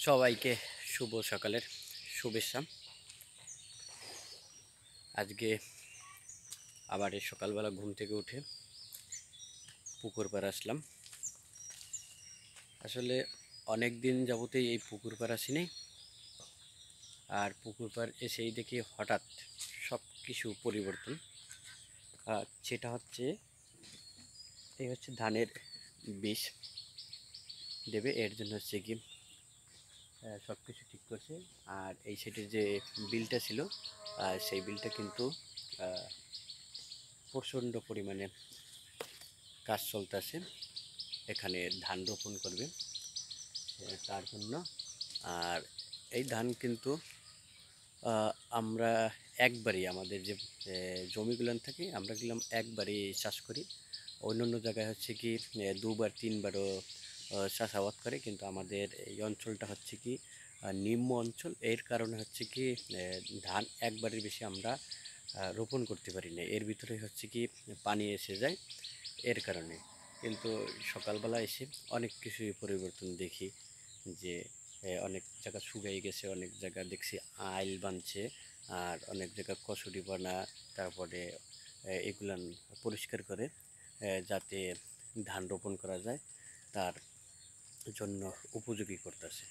সবাইকে শুভ সকালের শুভেচ্ছা। আজকে আবার এই সকালবেলা ঘুম থেকে উঠে পুকুর পাড় আসলাম। আসলে অনেক দিন যাবতেই এই পুকুর পাড় আসিনি, আর পুকুর পাড় এসেই দেখি হঠাৎ সব কিছু পরিবর্তন। সেটা হচ্ছে এই হচ্ছে ধানের বীজ দেবে, এর জন্য হচ্ছে কি সব কিছু ঠিক করছে। আর এই সাইডের যে বিলটা ছিল, সেই বিলটা কিন্তু প্রচণ্ড পরিমাণে কাজ চলতেছে। এখানে ধান রোপণ করবে তার জন্য। আর এই ধান কিন্তু আমরা একবারই আমাদের যে জমিগুলান থাকে আমরা গেলাম একবারই চাষ করি। অন্য অন্য জায়গায় হচ্ছে কি দুবার তিনবারও চাষাবাদ করে, কিন্তু আমাদের এই অঞ্চলটা হচ্ছে কি নিম্ন অঞ্চল। এর কারণে হচ্ছে কি ধান একবারের বেশি আমরা রোপণ করতে পারি না, এর ভিতরে হচ্ছে কি পানি এসে যায় এর কারণে। কিন্তু সকালবেলা এসে অনেক কিছুই পরিবর্তন দেখি, যে অনেক জায়গা শুকিয়ে গেছে, অনেক জায়গা দেখছি আইল বানছে, আর অনেক জায়গা কচুরি বানা, তারপরে এগুলান পরিষ্কার করে যাতে ধান রোপণ করা যায় তার জন্য উপযোগী করতেছে।